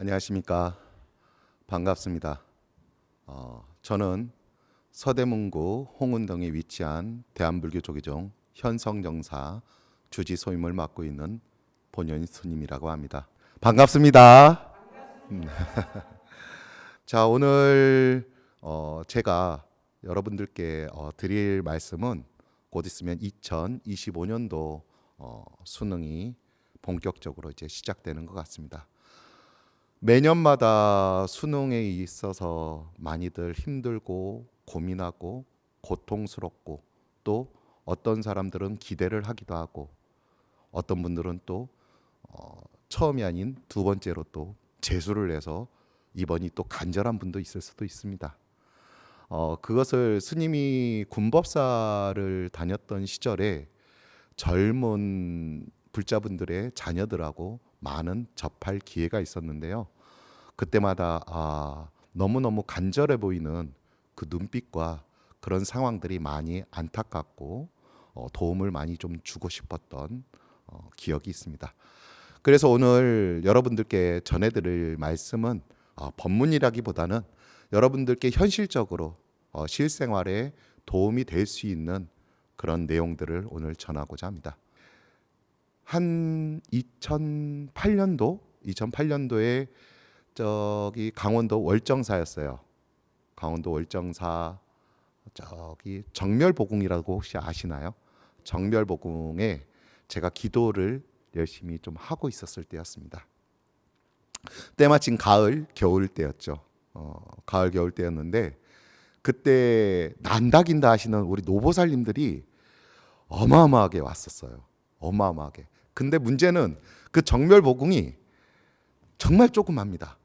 안녕하십니까. 반갑습니다. 저는 서대문구 홍은동에 위치한 대한불교조계종 현성정사 주지 소임을 맡고 있는 본현 스님이라고 합니다. 반갑습니다. 자, 오늘 제가 여러분들께 드릴 말씀은 곧 있으면 2025년도 수능이 본격적으로 이제 시작되는 것 같습니다. 매년마다 수능에 있어서 많이들 힘들고 고민하고 고통스럽고 또 어떤 사람들은 기대를 하기도 하고 어떤 분들은 또 처음이 아닌 두 번째로 또 재수를 해서 이번이 또 간절한 분도 있을 수도 있습니다. 그것을 스님이 군법사를 다녔던 시절에 젊은 불자분들의 자녀들하고 많은 접할 기회가 있었는데요. 그때마다 너무너무 간절해 보이는 그 눈빛과 그런 상황들이 많이 안타깝고 도움을 많이 좀 주고 싶었던 기억이 있습니다. 그래서 오늘 여러분들께 전해드릴 말씀은 법문이라기보다는 여러분들께 현실적으로 실생활에 도움이 될 수 있는 그런 내용들을 오늘 전하고자 합니다. 한 2008년도에 저기 강원도 월정사였어요. 강원도 월정사 저기 정멸보궁이라고 혹시 아시나요? 정멸보궁에 제가 기도를 열심히 좀 하고 있었을 때였습니다. 때마침 가을 겨울 때였죠. 가을 겨울 때였는데 그때 난다긴다 하시는 우리 노보살님들이 어마어마하게 왔었어요. 어마어마하게. 근데 문제는 그 정멸보궁이 정말 조그맣니다.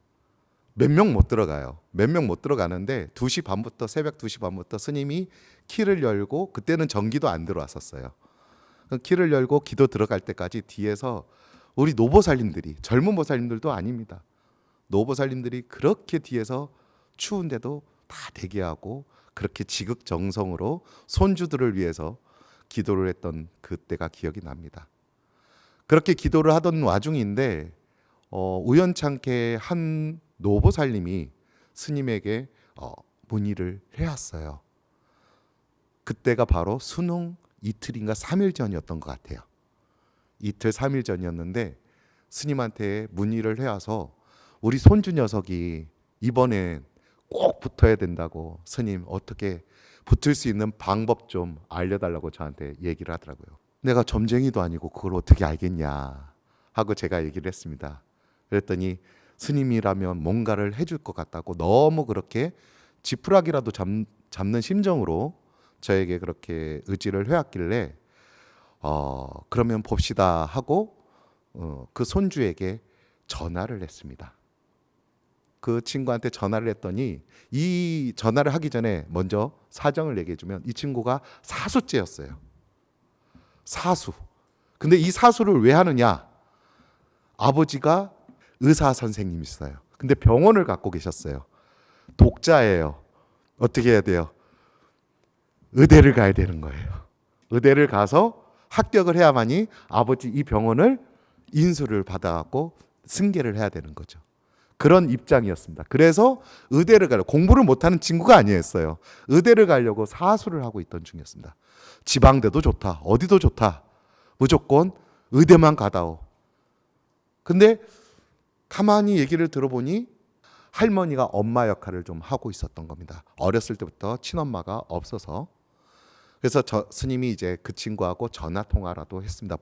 몇 명 못 들어가요. 몇 명 못 들어가는데 2시 반부터 새벽 2시 반부터 스님이 키를 열고 그때는 전기도 안 들어왔었어요. 키를 열고 기도 들어갈 때까지 뒤에서 우리 노보살님들이 젊은 보살님들도 아닙니다. 노보살님들이 그렇게 뒤에서 추운데도 다 대기하고 그렇게 지극정성으로 손주들을 위해서 기도를 했던 그때가 기억이 납니다. 그렇게 기도를 하던 와중인데 우연찮게 한 노보살님이 스님에게 문의를 해왔어요. 그때가 바로 수능 이틀인가 3일 전이었던 것 같아요. 이틀 3일 전이었는데 스님한테 문의를 해와서 우리 손주 녀석이 이번엔 꼭 붙어야 된다고 스님 어떻게 붙을 수 있는 방법 좀 알려달라고 저한테 얘기를 하더라고요. 내가 점쟁이도 아니고 그걸 어떻게 알겠냐 하고 제가 얘기를 했습니다. 그랬더니 스님이라면 뭔가를 해줄 것 같다고 너무 그렇게 지푸라기라도 잡는 심정으로 저에게 그렇게 의지를 해왔길래 그러면 봅시다 하고 그 손주에게 전화를 했습니다. 그 친구한테 전화를 했더니 이 전화를 하기 전에 먼저 사정을 얘기해 주면 이 친구가 사수죄였어요. 사수. 근데 이 사수를 왜 하느냐? 아버지가 의사 선생님이셨어요. 근데 병원을 갖고 계셨어요. 독자예요. 어떻게 해야 돼요? 의대를 가야 되는 거예요. 의대를 가서 합격을 해야만이 아버지 이 병원을 인수를 받아갖고 승계를 해야 되는 거죠. 그런 입장이었습니다. 그래서 의대를 가려고 공부를 못하는 친구가 아니었어요. 의대를 가려고 사수를 하고 있던 중이었습니다. 지방대도 좋다. 어디도 좋다. 무조건 의대만 가다오. 근데 가만히 얘기를 들어보니 할머니가 엄마 역할을 좀 하고 있었던 겁니다. 어렸을 때부터 친엄마가 없어서. 그래서 스님이 이제 그 친구하고 전화 통화라도 했습니다.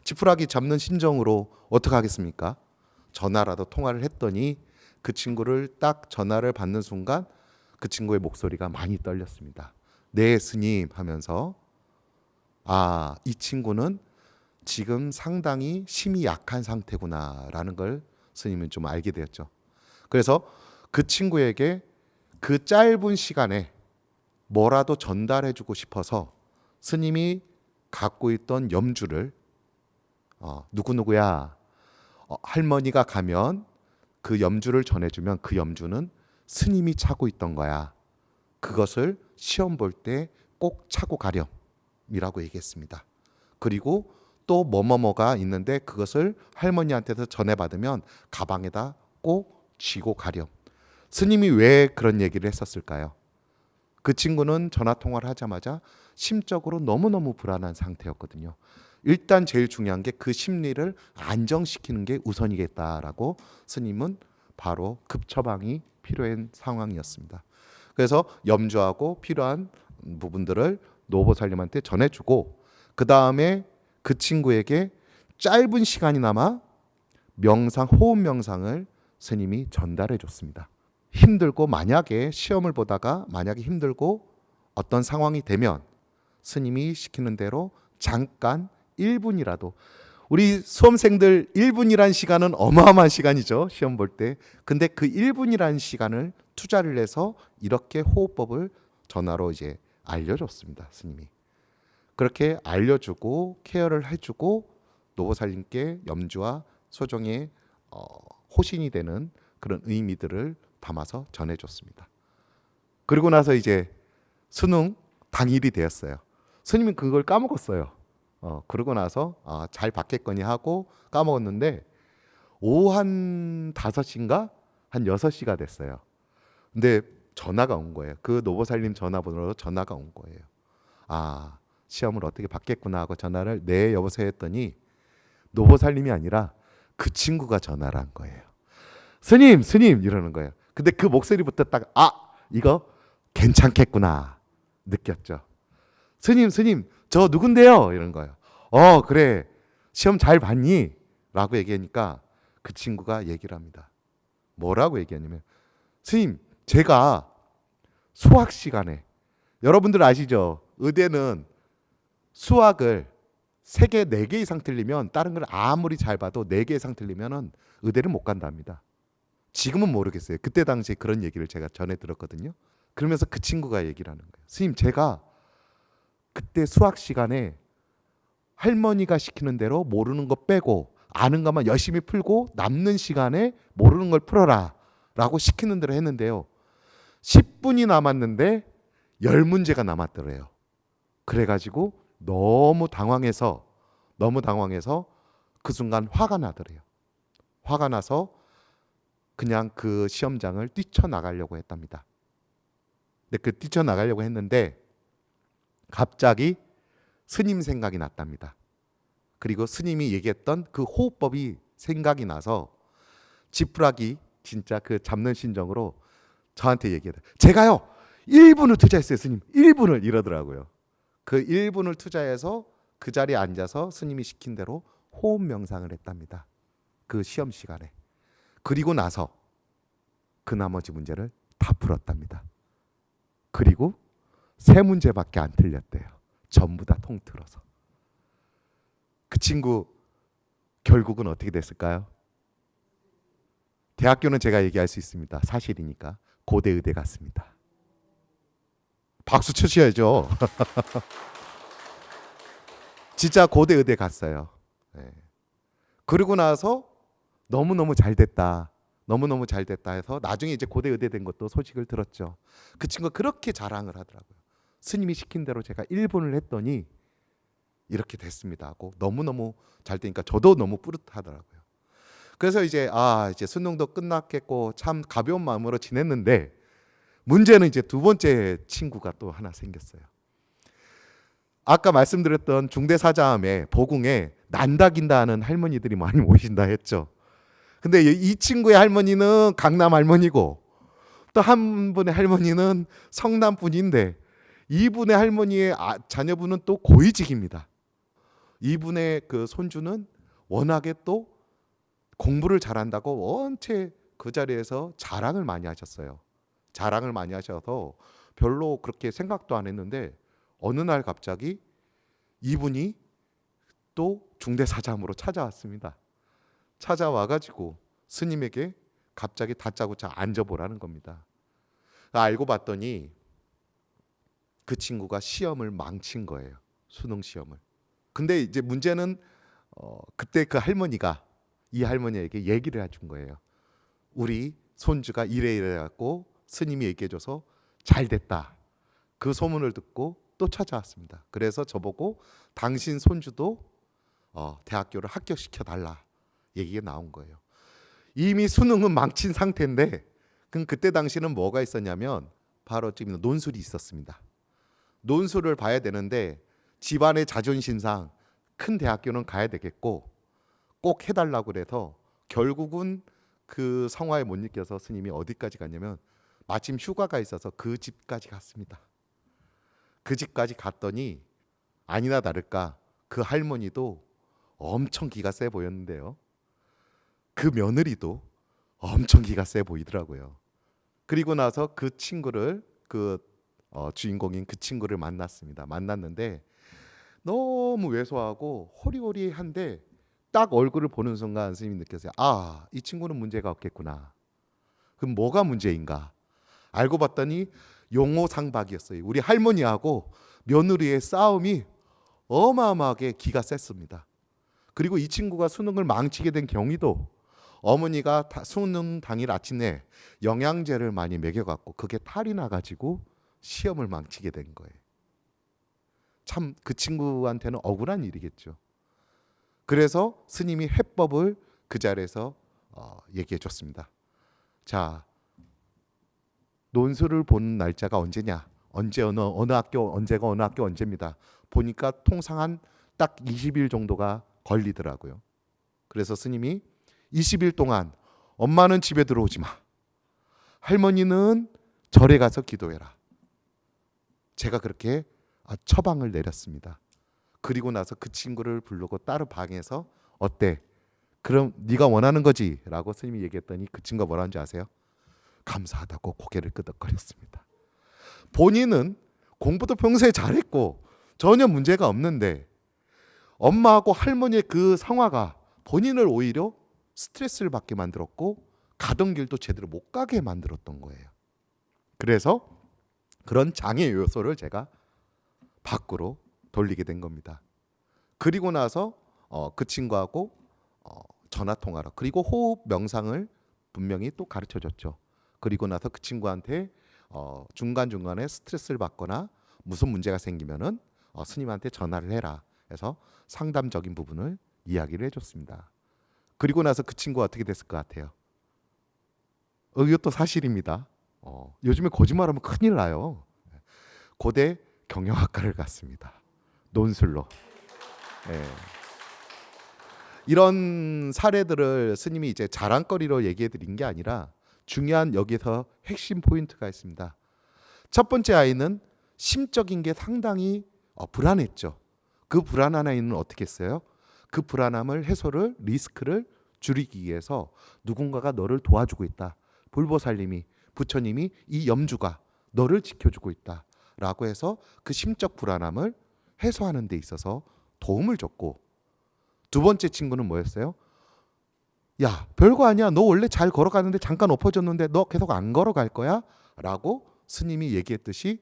지푸라기 잡는 심정으로 어떻게 하겠습니까? 전화라도 통화를 했더니 그 친구를 딱 전화를 받는 순간 그 친구의 목소리가 많이 떨렸습니다. 네, 스님 하면서 이 친구는 지금 상당히 심이 약한 상태구나라는 걸 스님은 좀 알게 되었죠. 그래서 그 친구에게 그 짧은 시간에 뭐라도 전달해주고 싶어서 스님이 갖고 있던 염주를 누구누구야 할머니가 가면 그 염주를 전해주면 그 염주는 스님이 차고 있던 거야. 그것을 시험 볼 때 꼭 차고 가렴이라고 얘기했습니다. 그리고 또 뭐뭐뭐가 있는데 그것을 할머니한테서 전해받으면 가방에다 꼭 쥐고 가렴. 스님이 왜 그런 얘기를 했었을까요? 그 친구는 전화 통화를 하자마자 심적으로 너무너무 불안한 상태였거든요. 일단 제일 중요한 게 그 심리를 안정시키는 게 우선이겠다라고 스님은 바로 급처방이 필요한 상황이었습니다. 그래서 염주하고 필요한 부분들을 노보살님한테 전해주고 그 다음에 그 친구에게 짧은 시간이나마 명상, 호흡 명상을 스님이 전달해 줬습니다. 힘들고 만약에 시험을 보다가 만약에 힘들고 어떤 상황이 되면 스님이 시키는 대로 잠깐 1분이라도, 우리 수험생들 1분이란 시간은 어마어마한 시간이죠. 시험 볼 때. 근데 그 1분이라는 시간을 투자를 해서 이렇게 호흡법을 전화로 이제 알려줬습니다. 스님이. 그렇게 알려주고 케어를 해주고 노보살님께 염주와 소정의 호신이 되는 그런 의미들을 담아서 전해줬습니다. 그리고 나서 이제 수능 당일이 되었어요. 스님은 그걸 까먹었어요. 그러고 나서 잘 받겠거니 하고 까먹었는데 오후 한 5시인가 한 6시가 됐어요. 근데 전화가 온 거예요. 그 노보살님 전화번호로 전화가 온 거예요. 아, 시험을 어떻게 받겠구나 하고 전화를 네 여보세요 했더니 노보살님이 아니라 그 친구가 전화를 한 거예요. 스님 이러는 거예요. 근데 그 목소리부터 딱 이거 괜찮겠구나 느꼈죠. 스님 저 누군데요? 이런 거예요. 그래 시험 잘 봤니? 라고 얘기하니까 그 친구가 얘기를 합니다. 뭐라고 얘기하냐면 스님 제가 수학 시간에, 여러분들 아시죠? 의대는 수학을 3개, 4개 이상 틀리면 다른 걸 아무리 잘 봐도 4개 이상 틀리면 의대를 못 간답니다. 지금은 모르겠어요. 그때 당시에 그런 얘기를 제가 전해 들었거든요. 그러면서 그 친구가 얘기를 하는 거예요. 스님 제가 그때 수학 시간에 할머니가 시키는 대로 모르는 거 빼고 아는 것만 열심히 풀고 남는 시간에 모르는 걸 풀어라 라고 시키는 대로 했는데요. 10분이 남았는데 10문제가 남았더래요. 그래가지고 너무 당황해서 그 순간 화가 나더래요. 화가 나서 그냥 그 시험장을 뛰쳐나가려고 했답니다. 근데 그 뛰쳐나가려고 했는데 갑자기 스님 생각이 났답니다. 그리고 스님이 얘기했던 그 호흡법이 생각이 나서 지푸라기 진짜 그 잡는 심정으로 저한테 얘기해요. 제가요 1분을 투자했어요. 스님 1분을 이러더라고요. 그 1분을 투자해서 그 자리에 앉아서 스님이 시킨 대로 호흡 명상을 했답니다. 그 시험 시간에. 그리고 나서 그 나머지 문제를 다 풀었답니다. 그리고 3문제밖에 안 틀렸대요. 전부 다 통틀어서. 그 친구 결국은 어떻게 됐을까요? 대학교는 제가 얘기할 수 있습니다. 사실이니까. 고대 의대 갔습니다. 박수 쳐주셔야죠. 진짜 고대 의대 갔어요. 네. 그리고 나서 너무너무 잘 됐다 해서 나중에 이제 고대 의대 된 것도 소식을 들었죠. 그 친구가 그렇게 자랑을 하더라고요. 스님이 시킨 대로 제가 1분을 했더니 이렇게 됐습니다 하고 너무너무 잘 되니까 저도 너무 뿌듯하더라고요. 그래서 이제 수능도 끝났겠고 참 가벼운 마음으로 지냈는데 문제는 이제 두 번째 친구가 또 하나 생겼어요. 아까 말씀드렸던 중대사자암에 보궁에 난다긴다 하는 할머니들이 많이 모이신다 했죠. 근데 이 친구의 할머니는 강남 할머니고 또 한 분의 할머니는 성남 분인데 이분의 할머니의 자녀분은 또 고위직입니다. 이분의 그 손주는 워낙에 또 공부를 잘한다고 원체 그 자리에서 자랑을 많이 하셨어요. 자랑을 많이 하셔서 별로 그렇게 생각도 안 했는데 어느 날 갑자기 이분이 또 중대사자암으로 찾아왔습니다. 찾아와가지고 스님에게 갑자기 다짜고짜 앉아보라는 겁니다. 알고 봤더니 그 친구가 시험을 망친 거예요. 수능 시험을. 근데 이제 문제는 그때 그 할머니가 이 할머니에게 얘기를 해준 거예요. 우리 손주가 이래 갖고 스님이 얘기해줘서 잘 됐다. 그 소문을 듣고 또 찾아왔습니다. 그래서 저보고 당신 손주도 대학교를 합격시켜 달라 얘기가 나온 거예요. 이미 수능은 망친 상태인데, 그럼 그때 당시는 뭐가 있었냐면 바로 지금 논술이 있었습니다. 논술을 봐야 되는데 집안의 자존심상 큰 대학교는 가야 되겠고 꼭 해달라고 그래서 결국은 그 성화에 못 이겨서 스님이 어디까지 갔냐면 마침 휴가가 있어서 그 집까지 갔습니다. 그 집까지 갔더니 아니나 다를까 그 할머니도 엄청 기가 세 보였는데요. 그 며느리도 엄청 기가 세 보이더라고요. 그리고 나서 그 친구를 주인공인 그 친구를 만났습니다. 만났는데 너무 왜소하고 호리호리한데 딱 얼굴을 보는 순간 스님이 느꼈어요. 아, 이 친구는 문제가 없겠구나. 그럼 뭐가 문제인가? 알고 봤더니 용호상박이었어요. 우리 할머니하고 며느리의 싸움이 어마어마하게 기가 셌습니다. 그리고 이 친구가 수능을 망치게 된 경위도 어머니가 수능 당일 아침에 영양제를 많이 먹여갖고 그게 탈이 나가지고 시험을 망치게 된 거예요. 참 그 친구한테는 억울한 일이겠죠. 그래서 스님이 해법을 그 자리에서 얘기해 줬습니다. 자, 논술을 보는 날짜가 언제냐? 언제 어느 학교 언제가 어느 학교 언제입니다. 보니까 통상 한 딱 20일 정도가 걸리더라고요. 그래서 스님이 20일 동안 엄마는 집에 들어오지 마. 할머니는 절에 가서 기도해라. 제가 그렇게 처방을 내렸습니다. 그리고 나서 그 친구를 부르고 따로 방에서 어때? 그럼 네가 원하는 거지? 라고 스님이 얘기했더니 그 친구가 뭐라는지 아세요? 감사하다고 고개를 끄덕거렸습니다. 본인은 공부도 평소에 잘했고 전혀 문제가 없는데 엄마하고 할머니의 그 상화가 본인을 오히려 스트레스를 받게 만들었고 가던 길도 제대로 못 가게 만들었던 거예요. 그래서 그런 장애 요소를 제가 밖으로 돌리게 된 겁니다. 그리고 나서 그 친구하고 전화 통화로 그리고 호흡 명상을 분명히 또 가르쳐 줬죠. 그리고 나서 그 친구한테 중간중간에 스트레스를 받거나 무슨 문제가 생기면은 스님한테 전화를 해라 해서 상담적인 부분을 이야기를 해줬습니다. 그리고 나서 그 친구가 어떻게 됐을 것 같아요? 이것도 사실입니다. 요즘에 거짓말하면 큰일 나요. 고대 경영학과를 갔습니다. 논술로. 네. 이런 사례들을 스님이 이제 자랑거리로 얘기해 드린 게 아니라 중요한 여기서 핵심 포인트가 있습니다. 첫 번째 아이는 심적인 게 상당히 불안했죠. 그 불안한 아이는 어떻게 했어요? 그 불안함을 해소를 리스크를 줄이기 위해서 누군가가 너를 도와주고 있다. 불보살님이 부처님이 이 염주가 너를 지켜주고 있다. 라고 해서 그 심적 불안함을 해소하는 데 있어서 도움을 줬고 두 번째 친구는 뭐였어요? 야, 별거 아니야. 너 원래 잘 걸어가는데 잠깐 엎어졌는데 너 계속 안 걸어갈 거야? 라고 스님이 얘기했듯이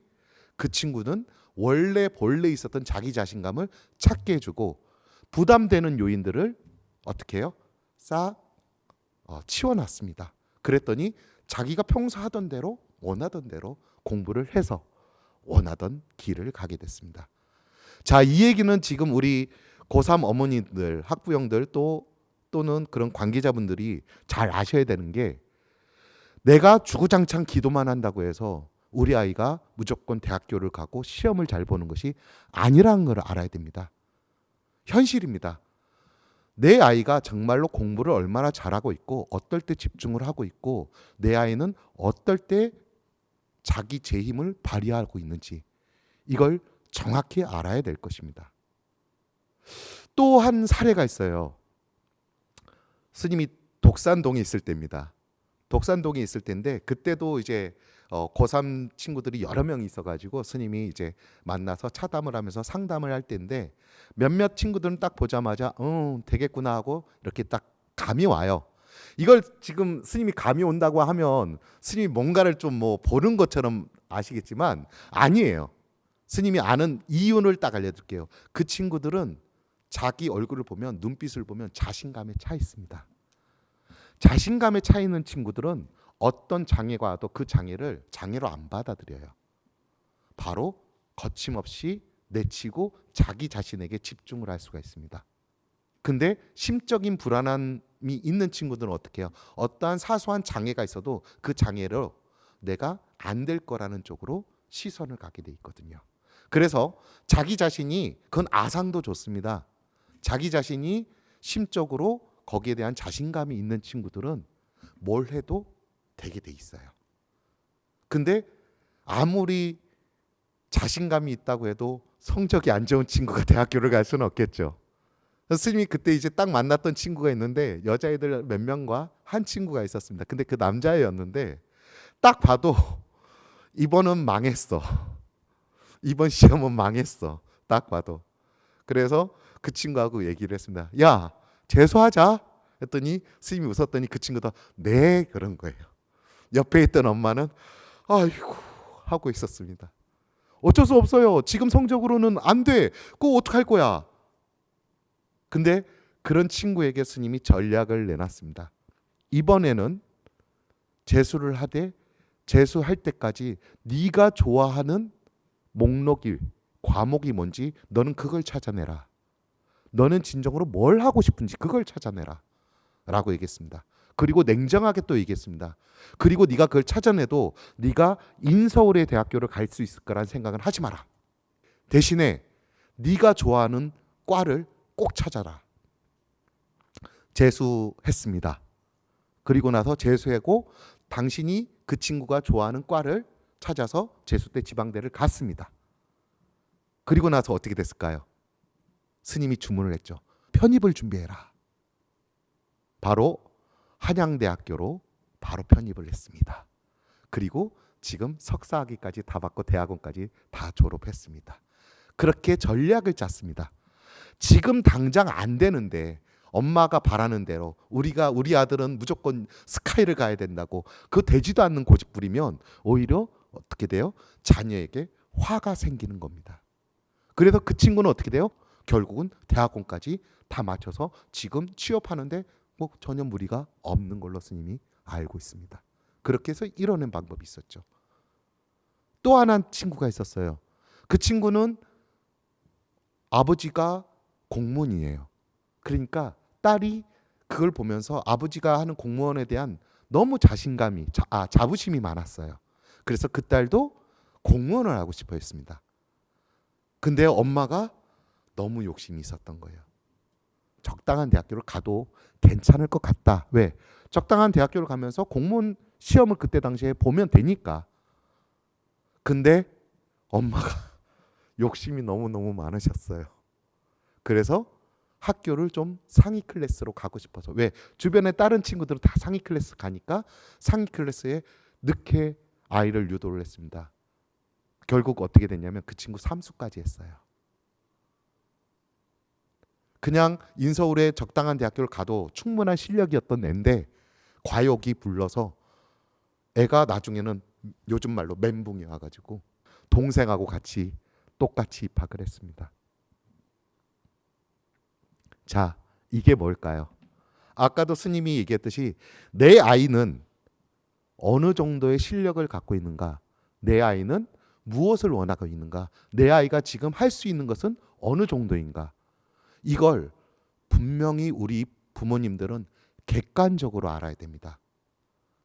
그 친구는 원래 본래 있었던 자기 자신감을 찾게 해주고 부담되는 요인들을 어떻게 해요? 싹 치워놨습니다. 그랬더니 자기가 평소 하던 대로 원하던 대로 공부를 해서 원하던 길을 가게 됐습니다. 자, 이 얘기는 지금 우리 고3 어머니들, 학부형들 또는 그런 관계자분들이 잘 아셔야 되는 게 내가 주구장창 기도만 한다고 해서 우리 아이가 무조건 대학교를 가고 시험을 잘 보는 것이 아니라는 걸 알아야 됩니다. 현실입니다. 내 아이가 정말로 공부를 얼마나 잘하고 있고 어떨 때 집중을 하고 있고 내 아이는 어떨 때 자기 제 힘을 발휘하고 있는지 이걸 정확히 알아야 될 것입니다. 또 한 사례가 있어요. 스님이 독산동에 있을 때입니다. 독산동에 있을 때인데 그때도 이제 고3 친구들이 여러 명이 있어가지고 스님이 이제 만나서 차담을 하면서 상담을 할 때인데 몇몇 친구들은 딱 보자마자 되겠구나 하고 이렇게 딱 감이 와요. 이걸 지금 스님이 감이 온다고 하면 스님이 뭔가를 좀 뭐 보는 것처럼 아시겠지만 아니에요. 스님이 아는 이유를 딱 알려드릴게요. 그 친구들은 자기 얼굴을 보면 눈빛을 보면 자신감에 차 있습니다. 자신감에 차 있는 친구들은 어떤 장애가 와도 그 장애를 장애로 안 받아들여요. 바로 거침없이 내치고 자기 자신에게 집중을 할 수가 있습니다. 근데 심적인 불안한 있는 친구들은 어떻게 해요? 어떠한 사소한 장애가 있어도 그 장애로 내가 안 될 거라는 쪽으로 시선을 가게 돼 있거든요. 그래서 자기 자신이 그건 아상도 좋습니다. 자기 자신이 심적으로 거기에 대한 자신감이 있는 친구들은 뭘 해도 되게 돼 있어요. 근데 아무리 자신감이 있다고 해도 성적이 안 좋은 친구가 대학교를 갈 수는 없겠죠. 스님이 그때 이제 딱 만났던 친구가 있는데 여자애들 몇 명과 한 친구가 있었습니다. 근데 그 남자애였는데 딱 봐도 이번은 망했어. 이번 시험은 망했어. 딱 봐도. 그래서 그 친구하고 얘기를 했습니다. 야, 재수하자. 했더니 스님이 웃었더니 그 친구도 네 그런 거예요. 옆에 있던 엄마는 아이고 하고 있었습니다. 어쩔 수 없어요. 지금 성적으로는 안 돼. 그거 어떡할 거야. 근데 그런 친구에게 스님이 전략을 내놨습니다. 이번에는 재수를 하되 재수할 때까지 네가 좋아하는 목록이 과목이 뭔지 너는 그걸 찾아내라. 너는 진정으로 뭘 하고 싶은지 그걸 찾아내라. 라고 얘기했습니다. 그리고 냉정하게 또 얘기했습니다. 그리고 네가 그걸 찾아내도 네가 인서울의 대학교를 갈 수 있을 거란 생각은 하지 마라. 대신에 네가 좋아하는 과를 꼭 찾아라. 재수했습니다. 그리고 나서 재수하고 당신이 그 친구가 좋아하는 과를 찾아서 재수 때 지방대를 갔습니다. 그리고 나서 어떻게 됐을까요? 스님이 주문을 했죠. 편입을 준비해라. 바로 한양대학교로 바로 편입을 했습니다. 그리고 지금 석사학위까지 다 받고 대학원까지 다 졸업했습니다. 그렇게 전략을 짰습니다. 지금 당장 안 되는데 엄마가 바라는 대로 우리 아들은 무조건 스카이를 가야 된다고 그 되지도 않는 고집 부리면 오히려 어떻게 돼요? 자녀에게 화가 생기는 겁니다. 그래서 그 친구는 어떻게 돼요? 결국은 대학원까지 다 마쳐서 지금 취업하는데 뭐 전혀 무리가 없는 걸로 스님이 알고 있습니다. 그렇게 해서 이뤄낸 방법이 있었죠. 또 하나 친구가 있었어요. 그 친구는 아버지가 공무원이에요. 그러니까 딸이 그걸 보면서 아버지가 하는 공무원에 대한 너무 자부심이 많았어요. 그래서 그 딸도 공무원을 하고 싶어 했습니다. 근데 엄마가 너무 욕심이 있었던 거예요. 적당한 대학교를 가도 괜찮을 것 같다. 왜? 적당한 대학교를 가면서 공무원 시험을 그때 당시에 보면 되니까. 근데 엄마가 욕심이 너무너무 많으셨어요. 그래서 학교를 좀 상위 클래스로 가고 싶어서. 왜? 주변에 다른 친구들은 다 상위 클래스 가니까 상위 클래스에 늦게 아이를 유도를 했습니다. 결국 어떻게 됐냐면 그 친구 삼수까지 했어요. 그냥 인서울에 적당한 대학교를 가도 충분한 실력이었던 애인데 과욕이 불러서 애가 나중에는 요즘 말로 멘붕이 와가지고 동생하고 같이 똑같이 입학을 했습니다. 자, 이게 뭘까요? 아까도 스님이 얘기했듯이 내 아이는 어느 정도의 실력을 갖고 있는가? 내 아이는 무엇을 원하고 있는가? 내 아이가 지금 할 수 있는 것은 어느 정도인가? 이걸 분명히 우리 부모님들은 객관적으로 알아야 됩니다.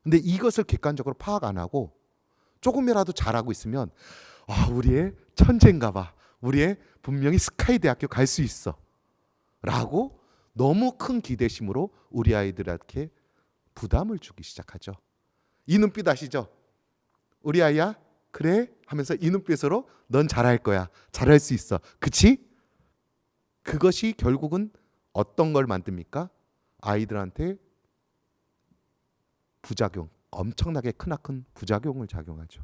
근데 이것을 객관적으로 파악 안 하고 조금이라도 잘하고 있으면 우리 애 천재인가 봐. 우리 애 분명히 스카이 대학교 갈 수 있어. 라고 너무 큰 기대심으로 우리 아이들한테 부담을 주기 시작하죠. 이 눈빛 아시죠? 우리 아이야? 그래? 하면서 이 눈빛으로 넌 잘할 거야. 잘할 수 있어. 그치? 그것이 결국은 어떤 걸 만듭니까? 아이들한테 부작용, 엄청나게 크나큰 부작용을 작용하죠.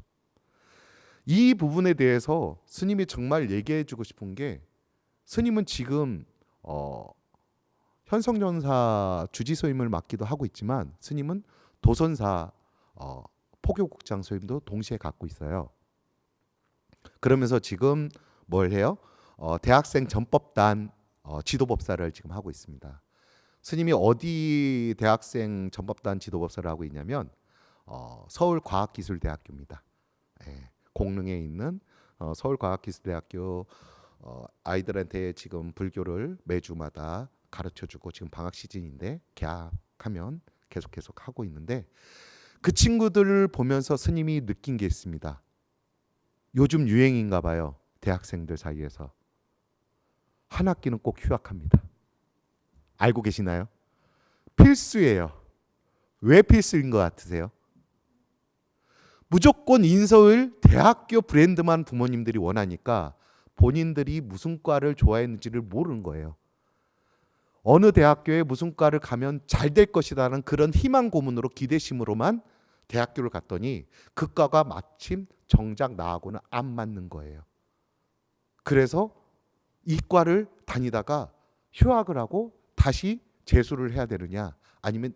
이 부분에 대해서 스님이 정말 얘기해 주고 싶은 게 스님은 지금 현성전사 주지소임을 맡기도 하고 있지만 스님은 도선사 포교국장 소임도 동시에 갖고 있어요. 그러면서 지금 뭘 해요? 대학생 전법단 지도법사를 지금 하고 있습니다. 스님이 어디 대학생 전법단 지도법사를 하고 있냐면 서울과학기술대학교입니다. 공릉에 있는 서울과학기술대학교 아이들한테 지금 불교를 매주마다 가르쳐주고 지금 방학 시즌인데 개학하면 계속 하고 있는데 그 친구들을 보면서 스님이 느낀 게 있습니다. 요즘 유행인가 봐요. 대학생들 사이에서. 한 학기는 꼭 휴학합니다. 알고 계시나요? 필수예요. 왜 필수인 것 같으세요? 무조건 인서울 대학교 브랜드만 부모님들이 원하니까 본인들이 무슨 과를 좋아했는지를 모르는 거예요. 어느 대학교에 무슨 과를 가면 잘 될 것이라는 그런 희망 고문으로 기대심으로만 대학교를 갔더니 그 과가 마침 정작 나하고는 안 맞는 거예요. 그래서 이 과를 다니다가 휴학을 하고 다시 재수를 해야 되느냐 아니면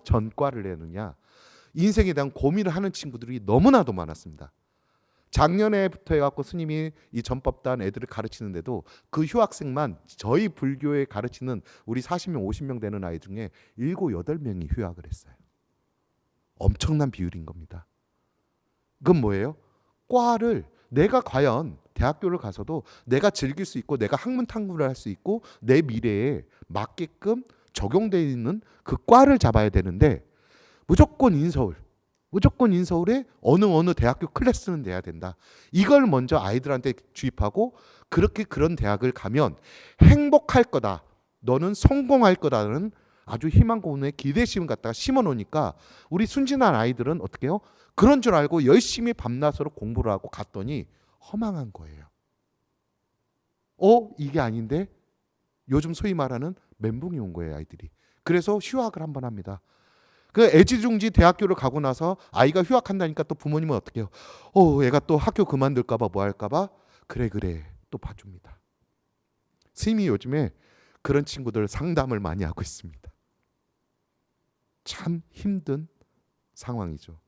전과를 내느냐 인생에 대한 고민을 하는 친구들이 너무나도 많았습니다. 작년에부터 해갖고 스님이 이 전법단 애들을 가르치는데도 그 휴학생만 저희 불교에 가르치는 우리 40명 50명 되는 아이 중에 7, 8명이 휴학을 했어요. 엄청난 비율인 겁니다. 그건 뭐예요? 과를 내가 과연 대학교를 가서도 내가 즐길 수 있고 내가 학문 탐구를 할 수 있고 내 미래에 맞게끔 적용되어 있는 그 과를 잡아야 되는데 무조건 인서울에 어느 대학교 클래스는 돼야 된다. 이걸 먼저 아이들한테 주입하고 그렇게 그런 대학을 가면 행복할 거다. 너는 성공할 거다는 아주 희망 고문의 기대심을 갖다가 심어 놓으니까 우리 순진한 아이들은 어떻게 해요? 그런 줄 알고 열심히 밤낮으로 공부를 하고 갔더니 허망한 거예요. 이게 아닌데 요즘 소위 말하는 멘붕이 온 거예요, 아이들이. 그래서 휴학을 한번 합니다. 그 애지중지 대학교를 가고 나서 아이가 휴학한다니까 또 부모님은 어떻게 해요? 얘가 또 학교 그만둘까 봐 뭐 할까 봐 그래 또 봐줍니다. 스님이 요즘에 그런 친구들 상담을 많이 하고 있습니다. 참 힘든 상황이죠.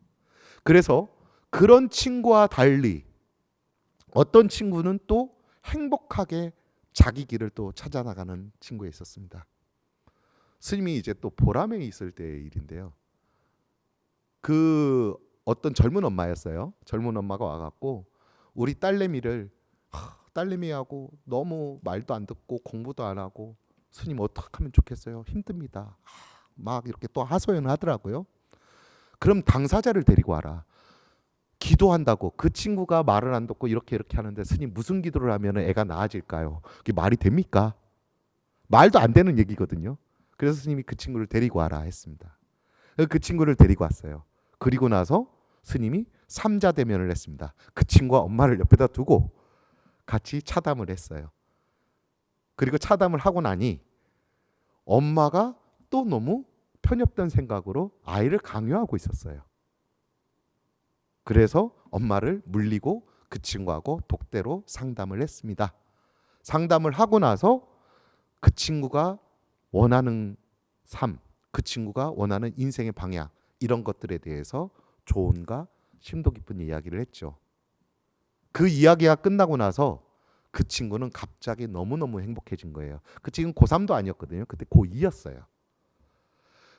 그래서 그런 친구와 달리 어떤 친구는 또 행복하게 자기 길을 또 찾아나가는 친구가 있었습니다. 스님이 이제 또 보람에 있을 때의 일인데요. 그 어떤 젊은 엄마였어요. 젊은 엄마가 와갖고 우리 딸내미하고 너무 말도 안 듣고 공부도 안 하고 스님 어떻게 하면 좋겠어요? 힘듭니다. 막 이렇게 또 하소연을 하더라고요. 그럼 당사자를 데리고 와라. 기도한다고 그 친구가 말을 안 듣고 이렇게 하는데 스님 무슨 기도를 하면 애가 나아질까요? 그게 말이 됩니까? 말도 안 되는 얘기거든요. 그래서 스님이 그 친구를 데리고 와라 했습니다. 그 친구를 데리고 왔어요. 그리고 나서 스님이 삼자대면을 했습니다. 그 친구와 엄마를 옆에다 두고 같이 차담을 했어요. 그리고 차담을 하고 나니 엄마가 또 너무 편협된 생각으로 아이를 강요하고 있었어요. 그래서 엄마를 물리고 그 친구하고 독대로 상담을 했습니다. 상담을 하고 나서 그 친구가 원하는 삶, 그 친구가 원하는 인생의 방향 이런 것들에 대해서 조언과 심도 깊은 이야기를 했죠. 그 이야기가 끝나고 나서 그 친구는 갑자기 너무너무 행복해진 거예요. 그 친구는 고3도 아니었거든요. 그때 고2였어요.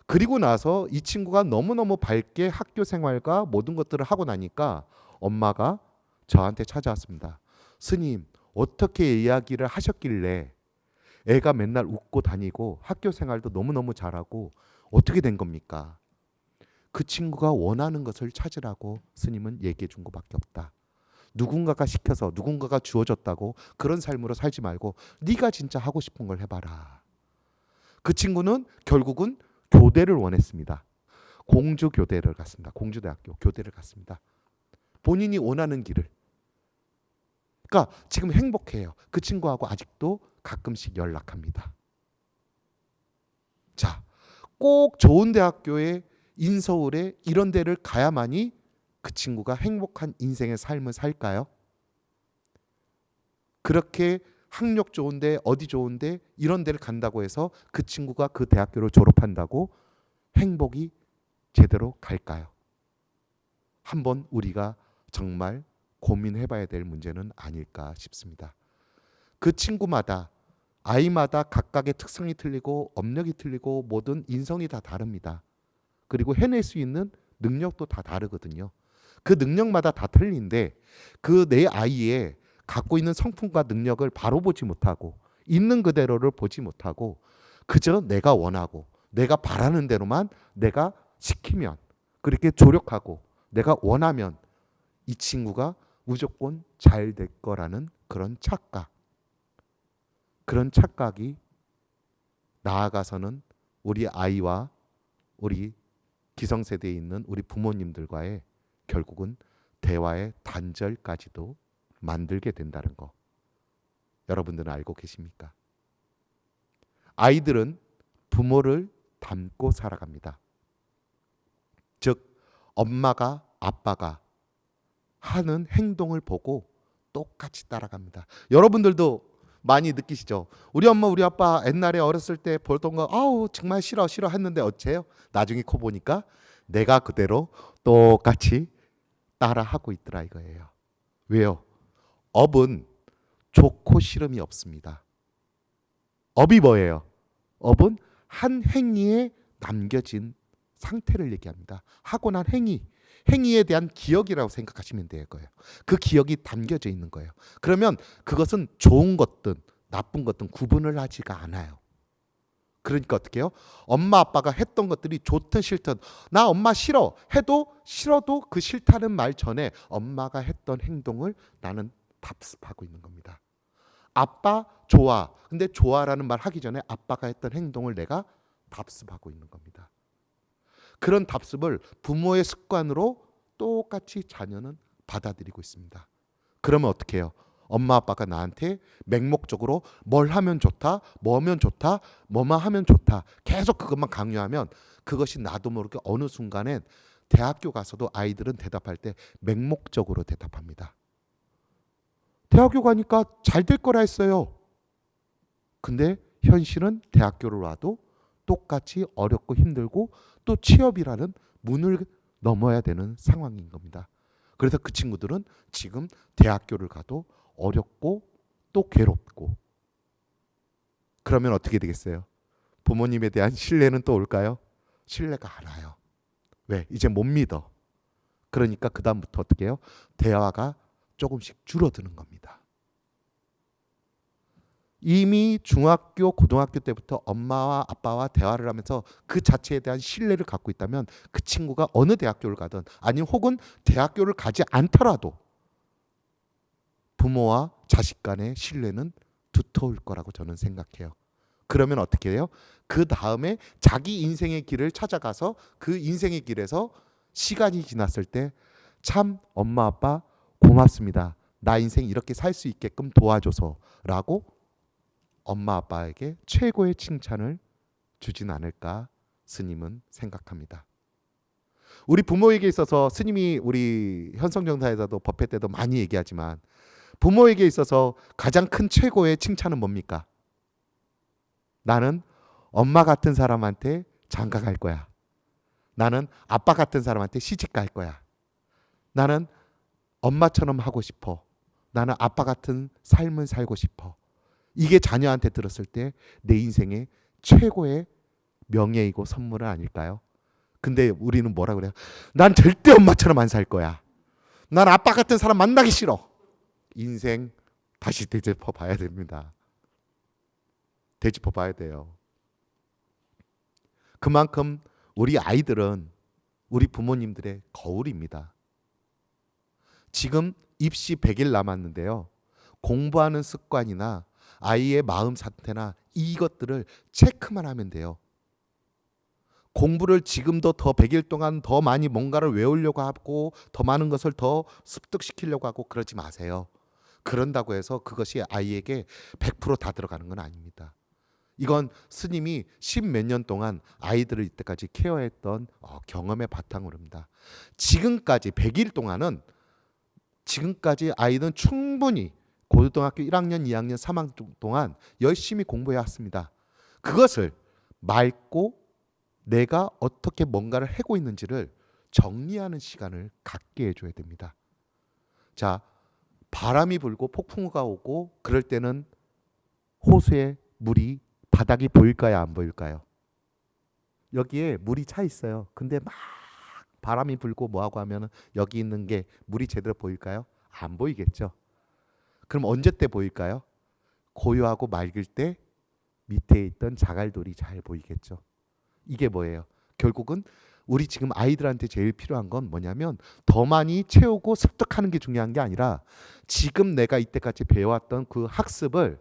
그리고 나서 이 친구가 너무너무 밝게 학교 생활과 모든 것들을 하고 나니까 엄마가 저한테 찾아왔습니다. 스님, 어떻게 이야기를 하셨길래 애가 맨날 웃고 다니고 학교 생활도 너무너무 잘하고 어떻게 된 겁니까? 그 친구가 원하는 것을 찾으라고 스님은 얘기해 준 것밖에 없다. 누군가가 시켜서 누군가가 주어졌다고 그런 삶으로 살지 말고 네가 진짜 하고 싶은 걸 해봐라. 그 친구는 결국은 교대를 원했습니다. 공주 교대를 갔습니다. 공주대학교 교대를 갔습니다. 본인이 원하는 길을. 그러니까 지금 행복해요. 그 친구하고 아직도 가끔씩 연락합니다. 자, 꼭 좋은 대학교에 인서울에 이런 데를 가야만이 그 친구가 행복한 인생의 삶을 살까요? 그렇게 학력 좋은데 어디 좋은데 이런 데를 간다고 해서 그 친구가 그 대학교를 졸업한다고 행복이 제대로 갈까요? 한번 우리가 정말 고민해봐야 될 문제는 아닐까 싶습니다. 그 친구마다 아이마다 각각의 특성이 틀리고 업력이 틀리고 모든 인성이 다 다릅니다. 그리고 해낼 수 있는 능력도 다 다르거든요. 그 능력마다 다 틀린데 그 내 아이의 갖고 있는 성품과 능력을 바로 보지 못하고 있는 그대로를 보지 못하고 그저 내가 원하고 내가 바라는 대로만 내가 시키면, 그렇게 조력하고 내가 원하면 이 친구가 무조건 잘 될 거라는 그런 착각. 그런 착각이 나아가서는 우리 아이와 우리 기성세대에 있는 우리 부모님들과의 결국은 대화의 단절까지도 만들게 된다는 거. 여러분들은 알고 계십니까? 아이들은 부모를 닮고 살아갑니다. 즉 엄마가 아빠가 하는 행동을 보고 똑같이 따라갑니다. 여러분들도 많이 느끼시죠? 우리 엄마 우리 아빠 옛날에 어렸을 때 보던 거 아우 정말 싫어 했는데 어째요? 나중에 커 보니까 내가 그대로 똑같이 따라하고 있더라 이거예요. 왜요? 업은 좋고 싫음이 없습니다. 업이 뭐예요? 업은 한 행위에 남겨진 상태를 얘기합니다. 하고 난 행위에 대한 기억이라고 생각하시면 될 거예요. 그 기억이 담겨져 있는 거예요. 그러면 그것은 좋은 것든 나쁜 것든 구분을 하지가 않아요. 그러니까 어떻게 해요? 엄마 아빠가 했던 것들이 좋든 싫든 나 엄마 싫어 해도 싫어도 그 싫다는 말 전에 엄마가 했던 행동을 나는 답습하고 있는 겁니다. 아빠 좋아. 근데 좋아라는 말 하기 전에 아빠가 했던 행동을 내가 답습하고 있는 겁니다. 그런 답습을 부모의 습관으로 똑같이 자녀는 받아들이고 있습니다. 그러면 어떻게 해요? 엄마 아빠가 나한테 맹목적으로 뭘 하면 좋다, 뭐면 좋다, 뭐만 하면 좋다 계속 그것만 강요하면 그것이 나도 모르게 어느 순간엔 대학교 가서도 아이들은 대답할 때 맹목적으로 대답합니다. 대학교 가니까 잘 될 거라 했어요. 근데 현실은 대학교를 와도 똑같이 어렵고 힘들고 또 취업이라는 문을 넘어야 되는 상황인 겁니다. 그래서 그 친구들은 지금 대학교를 가도 어렵고 또 괴롭고. 그러면 어떻게 되겠어요? 부모님에 대한 신뢰는 또 올까요? 신뢰가 안 와요. 왜? 이제 못 믿어. 그러니까 그 다음부터 어떻게 해요? 대화가 조금씩 줄어드는 겁니다. 이미 중학교, 고등학교 때부터 엄마와 아빠와 대화를 하면서 그 자체에 대한 신뢰를 갖고 있다면 그 친구가 어느 대학교를 가든 아니면 혹은 대학교를 가지 않더라도 부모와 자식 간의 신뢰는 두터울 거라고 저는 생각해요. 그러면 어떻게 해요? 그 다음에 자기 인생의 길을 찾아가서 그 인생의 길에서 시간이 지났을 때 참 엄마 아빠 고맙습니다. 나 인생 이렇게 살 수 있게끔 도와줘서 라고 엄마 아빠에게 최고의 칭찬을 주진 않을까 스님은 생각합니다. 우리 부모에게 있어서 스님이 우리 현성정사에서도 법회 때도 많이 얘기하지만 부모에게 있어서 가장 큰 최고의 칭찬은 뭡니까? 나는 엄마 같은 사람한테 장가 갈 거야. 나는 아빠 같은 사람한테 시집 갈 거야. 나는 엄마처럼 하고 싶어. 나는 아빠 같은 삶을 살고 싶어. 이게 자녀한테 들었을 때 내 인생의 최고의 명예이고 선물은 아닐까요? 근데 우리는 뭐라 그래요? 난 절대 엄마처럼 안 살 거야. 난 아빠 같은 사람 만나기 싫어. 인생 다시 되짚어 봐야 됩니다. 되짚어 봐야 돼요. 그만큼 우리 아이들은 우리 부모님들의 거울입니다. 지금 입시 100일 남았는데요. 공부하는 습관이나 아이의 마음 상태나 이것들을 체크만 하면 돼요. 공부를 지금도 더 100일 동안 더 많이 뭔가를 외우려고 하고 더 많은 것을 더 습득시키려고 하고 그러지 마세요. 그런다고 해서 그것이 아이에게 100% 들어가는 건 아닙니다. 이건 스님이 10몇 년 동안 아이들을 이때까지 케어했던 경험의 바탕으로입니다. 지금까지 100일 동안은 지금까지 아이는 충분히 고등학교 1학년, 2학년, 3학년 동안 열심히 공부해 왔습니다. 그것을 맑고 내가 어떻게 뭔가를 하고 있는지를 정리하는 시간을 갖게 해줘야 됩니다. 자, 바람이 불고 폭풍우가 오고 그럴 때는 호수에 물이 바닥이 보일까요? 안 보일까요? 여기에 물이 차 있어요. 근데 막 바람이 불고 뭐하고 하면 여기 있는 게 물이 제대로 보일까요? 안 보이겠죠. 그럼 언제 때 보일까요? 고요하고 맑을 때 밑에 있던 자갈돌이 잘 보이겠죠. 이게 뭐예요? 결국은 우리 지금 아이들한테 제일 필요한 건 뭐냐면 더 많이 채우고 습득하는 게 중요한 게 아니라 지금 내가 이때까지 배워왔던 그 학습을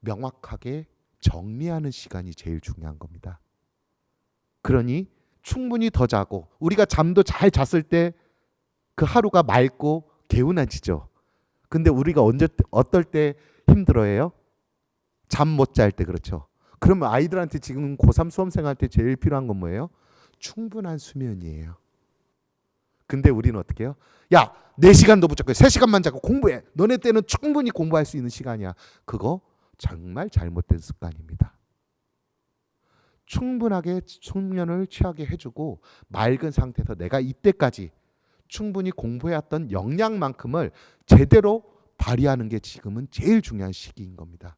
명확하게 정리하는 시간이 제일 중요한 겁니다. 그러니 충분히 더 자고 우리가 잠도 잘 잤을 때 그 하루가 맑고 개운해지죠. 근데 우리가 언제 어떨 때 힘들어해요? 잠 못 잘 때. 그렇죠. 그러면 아이들한테 지금 고3 수험생 할 때 제일 필요한 건 뭐예요? 충분한 수면이에요. 근데 우리는 어떻게 해요? 야, 4시간도 부족해. 3시간만 자고 공부해. 너네 때는 충분히 공부할 수 있는 시간이야. 그거 정말 잘못된 습관입니다. 충분하게 숙면을 취하게 해주고 맑은 상태에서 내가 이때까지 충분히 공부해왔던 역량만큼을 제대로 발휘하는 게 지금은 제일 중요한 시기인 겁니다.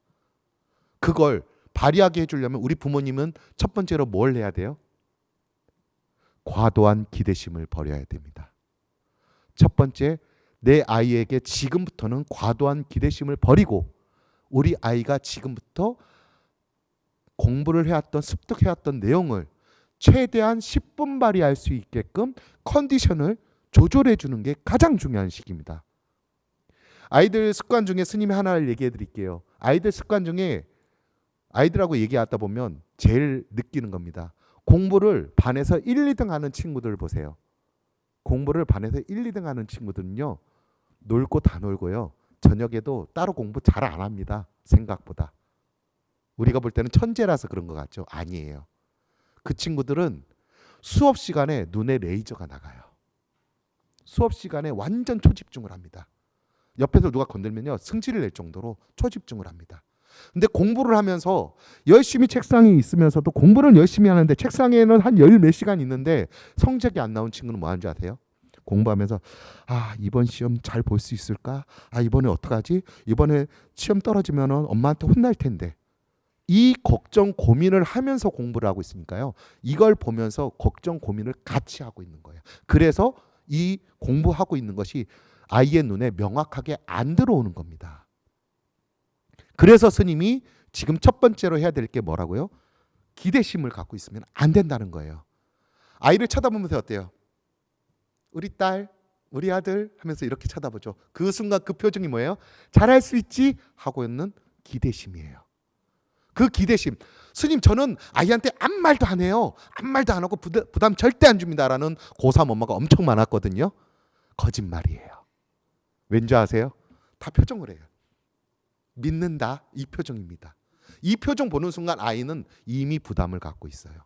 그걸 발휘하게 해주려면 우리 부모님은 첫 번째로 뭘 해야 돼요? 과도한 기대심을 버려야 됩니다. 첫 번째, 내 아이에게 지금부터는 과도한 기대심을 버리고 우리 아이가 지금부터 공부를 해왔던 습득해왔던 내용을 최대한 10분 발휘할 수 있게끔 컨디션을 조절해 주는 게 가장 중요한 시기입니다. 아이들 습관 중에 스님이 하나를 얘기해 드릴게요. 아이들 습관 중에 아이들하고 얘기하다 보면 제일 느끼는 겁니다. 공부를 반에서 1, 2등 하는 친구들 보세요. 공부를 반에서 1, 2등 하는 친구들은요. 놀고 다 놀고요. 저녁에도 따로 공부 잘 안 합니다. 생각보다. 우리가 볼 때는 천재라서 그런 것 같죠? 아니에요. 그 친구들은 수업 시간에 눈에 레이저가 나가요. 수업 시간에 완전 초집중을 합니다. 옆에서 누가 건들면요. 승질을 낼 정도로 초집중을 합니다. 근데 공부를 하면서 열심히 책상에 있으면서도 공부는 열심히 하는데 책상에는 한 열 몇 시간 있는데 성적이 안 나온 친구는 뭐 하는 줄 아세요? 공부하면서 이번 시험 잘 볼 수 있을까? 이번에 어떡하지? 이번에 시험 떨어지면 엄마한테 혼날 텐데. 이 걱정 고민을 하면서 공부를 하고 있으니까요. 이걸 보면서 걱정 고민을 같이 하고 있는 거예요. 그래서 이 공부하고 있는 것이 아이의 눈에 명확하게 안 들어오는 겁니다. 그래서 스님이 지금 첫 번째로 해야 될 게 뭐라고요? 기대심을 갖고 있으면 안 된다는 거예요. 아이를 쳐다보면서 어때요? 우리 딸, 우리 아들 하면서 이렇게 쳐다보죠. 그 순간 그 표정이 뭐예요? 잘할 수 있지? 하고 있는 기대심이에요. 그 기대심. 스님 저는 아이한테 아무 말도 안 해요. 아무 말도 안 하고 부담 절대 안 줍니다라는 고3 엄마가 엄청 많았거든요. 거짓말이에요. 왠지 아세요? 다 표정을 해요. 믿는다 이 표정입니다. 이 표정 보는 순간 아이는 이미 부담을 갖고 있어요.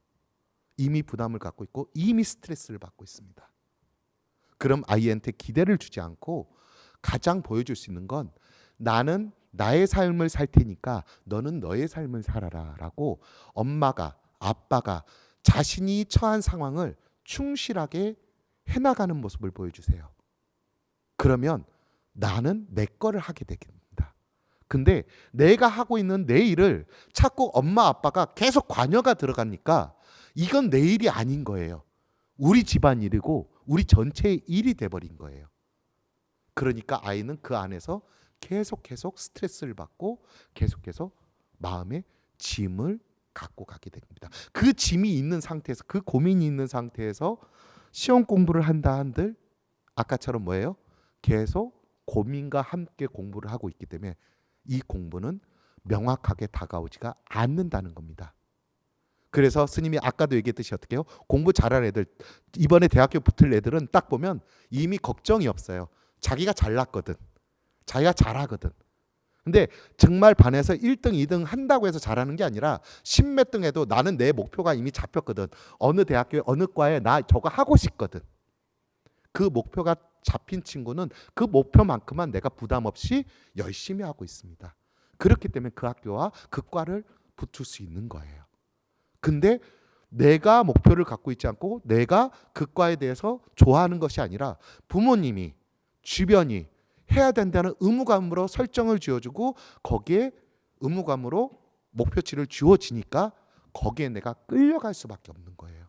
이미 부담을 갖고 있고 이미 스트레스를 받고 있습니다. 그럼 아이한테 기대를 주지 않고 가장 보여줄 수 있는 건 나는 나의 삶을 살 테니까 너는 너의 삶을 살아라 라고 엄마가 아빠가 자신이 처한 상황을 충실하게 해나가는 모습을 보여주세요. 그러면 나는 내 거를 하게 되겠습니다. 근데 내가 하고 있는 내 일을 자꾸 엄마 아빠가 계속 관여가 들어가니까 이건 내 일이 아닌 거예요. 우리 집안 일이고 우리 전체의 일이 돼버린 거예요. 그러니까 아이는 그 안에서 계속 스트레스를 받고 계속 마음에 짐을 갖고 가게 됩니다. 그 짐이 있는 상태에서 그 고민이 있는 상태에서 시험 공부를 한다 한들 아까처럼 뭐예요? 계속 고민과 함께 공부를 하고 있기 때문에 이 공부는 명확하게 다가오지가 않는다는 겁니다. 그래서 스님이 아까도 얘기했듯이 어떻게 해요? 공부 잘하는 애들, 이번에 대학교 붙을 애들은 딱 보면 이미 걱정이 없어요. 자기가 잘났거든. 자기가 잘하거든. 근데 정말 반에서 1등, 2등 한다고 해서 잘하는 게 아니라 10몇 등 해도 나는 내 목표가 이미 잡혔거든. 어느 대학교에 어느 과에 나 저거 하고 싶거든. 그 목표가 잡힌 친구는 그 목표만큼만 내가 부담 없이 열심히 하고 있습니다. 그렇기 때문에 그 학교와 그 과를 붙을 수 있는 거예요. 근데 내가 목표를 갖고 있지 않고 내가 그 과에 대해서 좋아하는 것이 아니라 부모님이 주변이 해야 된다는 의무감으로 설정을 지어주고 거기에 의무감으로 목표치를 주어지니까 거기에 내가 끌려갈 수밖에 없는 거예요.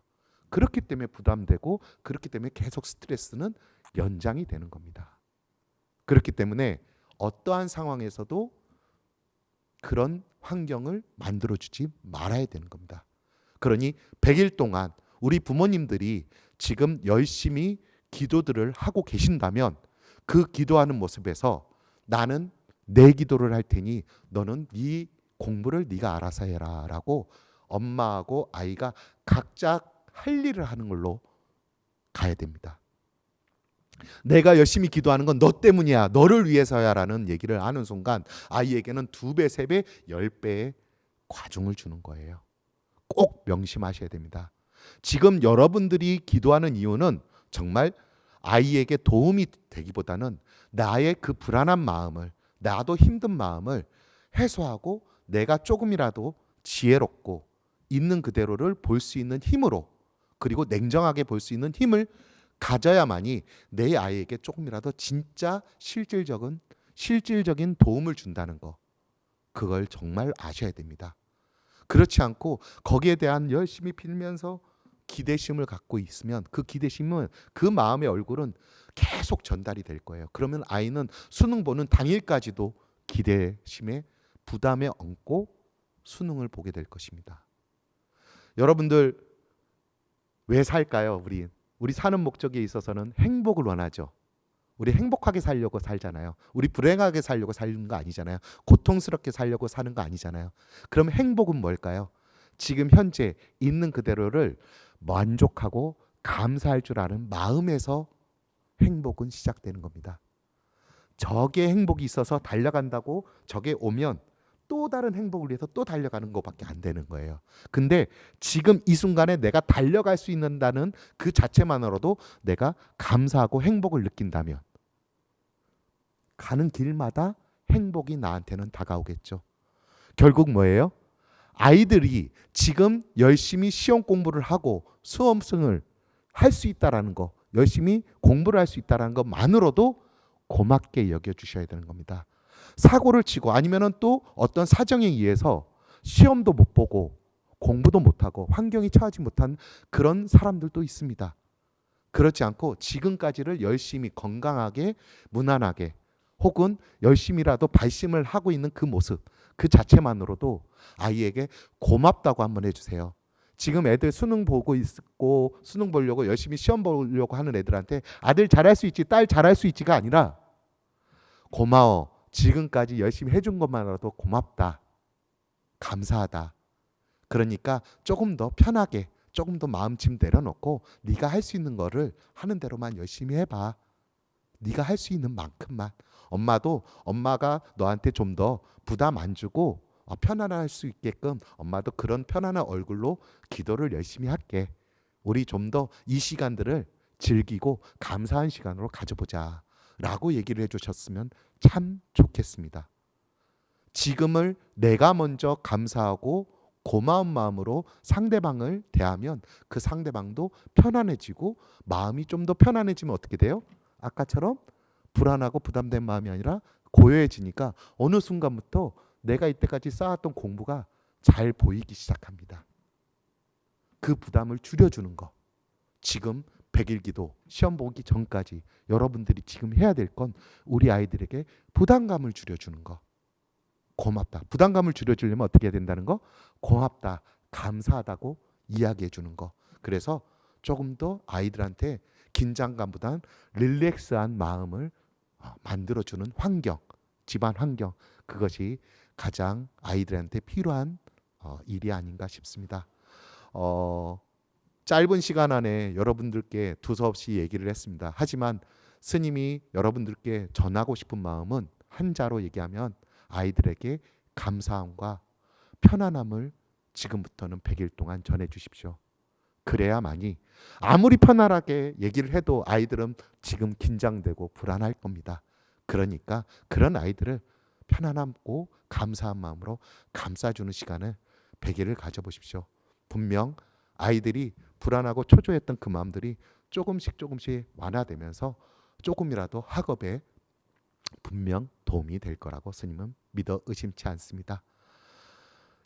그렇기 때문에 부담되고 그렇기 때문에 계속 스트레스는 연장이 되는 겁니다. 그렇기 때문에 어떠한 상황에서도 그런 환경을 만들어주지 말아야 되는 겁니다. 그러니 100일 동안 우리 부모님들이 지금 열심히 기도들을 하고 계신다면 그 기도하는 모습에서 나는 내 기도를 할 테니 너는 네 공부를 네가 알아서 해라 라고 엄마하고 아이가 각자 할 일을 하는 걸로 가야 됩니다. 내가 열심히 기도하는 건 너 때문이야, 너를 위해서야 라는 얘기를 하는 순간 아이에게는 2배, 3배, 10배의 과중을 주는 거예요. 꼭 명심하셔야 됩니다. 지금 여러분들이 기도하는 이유는 정말 아이에게 도움이 되기보다는 나의 그 불안한 마음을, 나도 힘든 마음을 해소하고 내가 조금이라도 지혜롭고 있는 그대로를 볼 수 있는 힘으로, 그리고 냉정하게 볼 수 있는 힘을 가져야만이 내 아이에게 조금이라도 진짜 실질적인 도움을 준다는 거, 그걸 정말 아셔야 됩니다. 그렇지 않고 거기에 대한 열심히 빌면서 기대심을 갖고 있으면 그 기대심은, 그 마음의 얼굴은 계속 전달이 될 거예요. 그러면 아이는 수능 보는 당일까지도 기대심에 부담에 얹고 수능을 보게 될 것입니다. 여러분들 왜 살까요? 우리 사는 목적에 있어서는 행복을 원하죠. 우리 행복하게 살려고 살잖아요. 우리 불행하게 살려고 사는 거 아니잖아요. 고통스럽게 살려고 사는 거 아니잖아요. 그럼 행복은 뭘까요? 지금 현재 있는 그대로를 만족하고 감사할 줄 아는 마음에서 행복은 시작되는 겁니다. 적의 행복이 있어서 달려간다고 적에 오면 또 다른 행복을 위해서 또 달려가는 것밖에 안 되는 거예요. 근데 지금 이 순간에 내가 달려갈 수 있는다는 그 자체만으로도 내가 감사하고 행복을 느낀다면 가는 길마다 행복이 나한테는 다가오겠죠. 결국 뭐예요? 아이들이 지금 열심히 시험 공부를 하고 수험생을 할 수 있다라는 거, 열심히 공부를 할 수 있다라는 것만으로도 고맙게 여겨주셔야 되는 겁니다. 사고를 치고 아니면은 또 어떤 사정에 의해서 시험도 못 보고 공부도 못하고 환경이 처하지 못한 그런 사람들도 있습니다. 그렇지 않고 지금까지를 열심히 건강하게 무난하게 혹은 열심히라도 발심을 하고 있는 그 모습, 그 자체만으로도 아이에게 고맙다고 한번 해주세요. 지금 애들 수능 보고 있고 수능 보려고 열심히 시험 보려고 하는 애들한테 아들 잘할 수 있지, 딸 잘할 수 있지가 아니라 고마워, 지금까지 열심히 해준 것만으로도 고맙다, 감사하다. 그러니까 조금 더 편하게, 조금 더 마음쯤 내려놓고 네가 할 수 있는 거를 하는 대로만 열심히 해봐. 네가 할 수 있는 만큼만. 엄마가 너한테 좀 더 부담 안 주고 편안할 수 있게끔 엄마도 그런 편안한 얼굴로 기도를 열심히 할게. 우리 좀 더 이 시간들을 즐기고 감사한 시간으로 가져보자 라고 얘기를 해주셨으면 참 좋겠습니다. 지금을 내가 먼저 감사하고 고마운 마음으로 상대방을 대하면 그 상대방도 편안해지고, 마음이 좀 더 편안해지면 어떻게 돼요? 아까처럼 불안하고 부담된 마음이 아니라 고요해지니까 어느 순간부터 내가 이때까지 쌓았던 공부가 잘 보이기 시작합니다. 그 부담을 줄여주는 거. 지금 100일 기도 시험 보기 전까지 여러분들이 지금 해야 될 건 우리 아이들에게 부담감을 줄여주는 거. 고맙다. 부담감을 줄여주려면 어떻게 해야 된다는 거? 고맙다, 감사하다고 이야기해 주는 거. 그래서 조금 더 아이들한테 긴장감보다는 릴렉스한 마음을 만들어주는 환경, 집안 환경, 그것이 가장 아이들한테 필요한 일이 아닌가 싶습니다. 짧은 시간 안에 여러분들께 두서없이 얘기를 했습니다. 하지만 스님이 여러분들께 전하고 싶은 마음은 한자로 얘기하면 아이들에게 감사함과 편안함을 지금부터는 100일 동안 전해 주십시오. 그래야만이 아무리 편안하게 얘기를 해도 아이들은 지금 긴장되고 불안할 겁니다. 그러니까 그런 아이들을 편안하고 감사한 마음으로 감싸주는 시간을 100일을 가져보십시오. 분명 아이들이 불안하고 초조했던 그 마음들이 조금씩 완화되면서 조금이라도 학업에 분명 도움이 될 거라고 스님은 믿어 의심치 않습니다.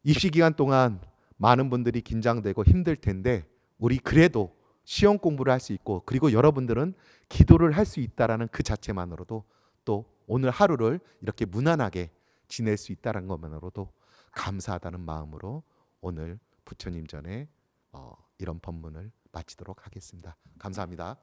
입시 기간 동안 많은 분들이 긴장되고 힘들 텐데 우리 그래도 시험 공부를 할 수 있고, 그리고 여러분들은 기도를 할 수 있다라는 그 자체만으로도 또 오늘 하루를 이렇게 무난하게 지낼 수 있다는 것만으로도 감사하다는 마음으로 오늘 부처님 전에 이런 법문을 마치도록 하겠습니다. 감사합니다.